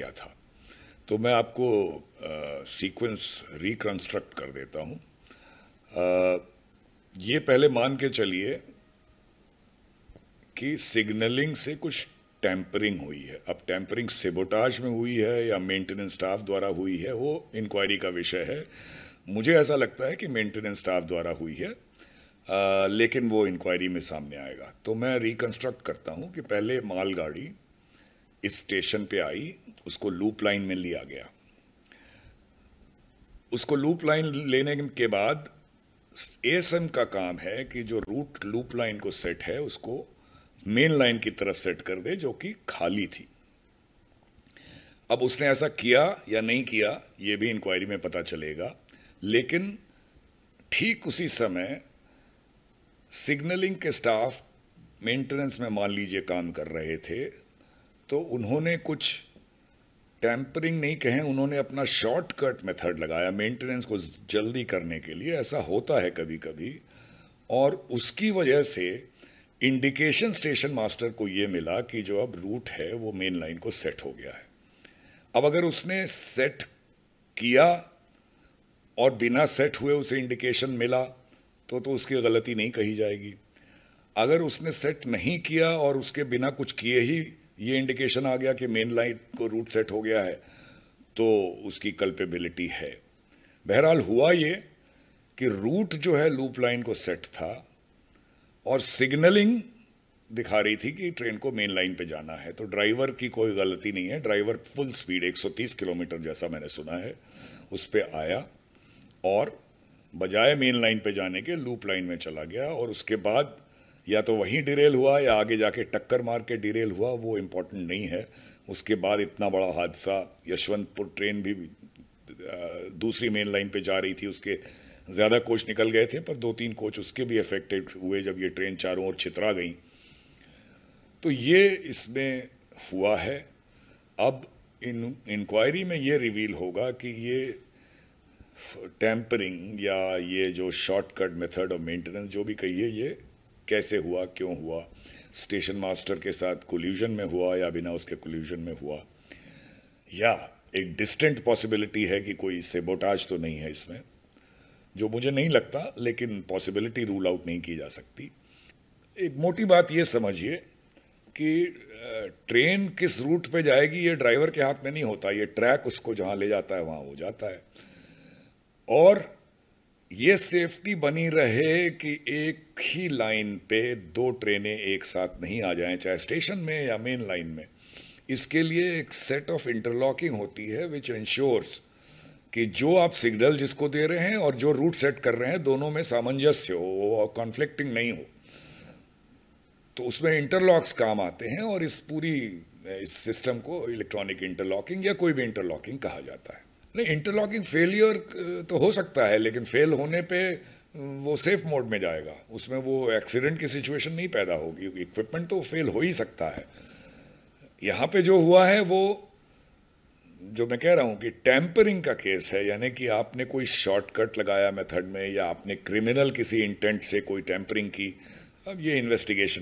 क्या था। तो मैं आपको सीक्वेंस रिकंस्ट्रक्ट कर देता हूँ। ये पहले मान के चलिए कि सिग्नलिंग से कुछ टैंपरिंग हुई है। अब टैंपरिंग सेबोटाज में हुई है या मेंटेनेंस स्टाफ द्वारा हुई है, वो इंक्वायरी का विषय है। मुझे ऐसा लगता है कि मेंटेनेंस स्टाफ द्वारा हुई है, लेकिन वो इंक्वायरी में सामने आएगा। तो मैं रिकंस्ट्रक्ट करता हूँ कि पहले मालगाड़ी इस स्टेशन पे आई, उसको लूप लाइन में लिया गया। उसको लूप लाइन लेने के बाद एएसएम का काम है कि जो रूट लूप लाइन को सेट है उसको मेन लाइन की तरफ सेट कर दे, जो कि खाली थी। अब उसने ऐसा किया या नहीं किया ये भी इंक्वायरी में पता चलेगा, लेकिन ठीक उसी समय सिग्नलिंग के स्टाफ मेंटेनेंस में मान लीजिए काम कर रहे थे, तो उन्होंने कुछ टैंपरिंग नहीं कहें, उन्होंने अपना शॉर्टकट मेथड लगाया मेंटेनेंस को जल्दी करने के लिए। ऐसा होता है कभी कभी, और उसकी वजह से इंडिकेशन स्टेशन मास्टर को यह मिला कि जो अब रूट है वो मेन लाइन को सेट हो गया है। अब अगर उसने सेट किया और बिना सेट हुए उसे इंडिकेशन मिला तो उसकी गलती नहीं कही जाएगी। अगर उसने सेट नहीं किया और उसके बिना कुछ किए ही ये इंडिकेशन आ गया कि मेन लाइन को रूट सेट हो गया है, तो उसकी कल्पेबिलिटी है। बहरहाल हुआ ये कि रूट जो है लूप लाइन को सेट था और सिग्नलिंग दिखा रही थी कि ट्रेन को मेन लाइन पे जाना है, तो ड्राइवर की कोई गलती नहीं है। ड्राइवर फुल स्पीड 130 किलोमीटर जैसा मैंने सुना है उस पे आया और बजाय मेन लाइन पे जाने के लूप लाइन में चला गया, और उसके बाद या तो वहीं डिरेल हुआ या आगे जाके टक्कर मार के डिरेल हुआ, वो इम्पोर्टेंट नहीं है। उसके बाद इतना बड़ा हादसा, यशवंतपुर ट्रेन भी दूसरी मेन लाइन पे जा रही थी, उसके ज़्यादा कोच निकल गए थे, पर 2-3 कोच उसके भी अफेक्टेड हुए जब ये ट्रेन चारों ओर छितरा गई। तो ये इसमें हुआ है। अब इंक्वायरी में ये रिवील होगा कि ये टैंपरिंग या ये जो शॉर्टकट मेथड ऑफ मेंटेनेंस जो भी कहिए, ये कैसे हुआ, क्यों हुआ, स्टेशन मास्टर के साथ कोल्यूजन में हुआ या बिना उसके कोल्यूजन में हुआ, या एक डिस्टेंट पॉसिबिलिटी है कि कोई सेबोटाज तो नहीं है इसमें, जो मुझे नहीं लगता, लेकिन पॉसिबिलिटी रूल आउट नहीं की जा सकती। एक मोटी बात ये समझिए कि ट्रेन किस रूट पे जाएगी ये ड्राइवर के हाथ में नहीं होता, ये ट्रैक उसको जहां ले जाता है वहां वो जाता है। और ये सेफ्टी बनी रहे कि एक ही लाइन पे 2 ट्रेनें एक साथ नहीं आ जाएं, चाहे स्टेशन में या मेन लाइन में। इसके लिए एक सेट ऑफ इंटरलॉकिंग होती है विच इंश्योर्स कि जो आप सिग्नल जिसको दे रहे हैं और जो रूट सेट कर रहे हैं दोनों में सामंजस्य हो और कॉन्फ्लिक्टिंग नहीं हो। तो उसमें इंटरलॉक्स काम आते हैं, और इस सिस्टम को इलेक्ट्रॉनिक इंटरलॉकिंग या कोई भी इंटरलॉकिंग कहा जाता है। नहीं, इंटरलॉकिंग फेलियर तो हो सकता है, लेकिन फेल होने पे वो सेफ मोड में जाएगा, उसमें वो एक्सीडेंट की सिचुएशन नहीं पैदा होगी। इक्विपमेंट तो फेल हो ही सकता है। यहाँ पे जो हुआ है वो जो मैं कह रहा हूँ कि टैंपरिंग का केस है, यानी कि आपने कोई शॉर्टकट लगाया मेथड में या आपने क्रिमिनल किसी इंटेंट से कोई टैंपरिंग की। अब ये इन्वेस्टिगेशन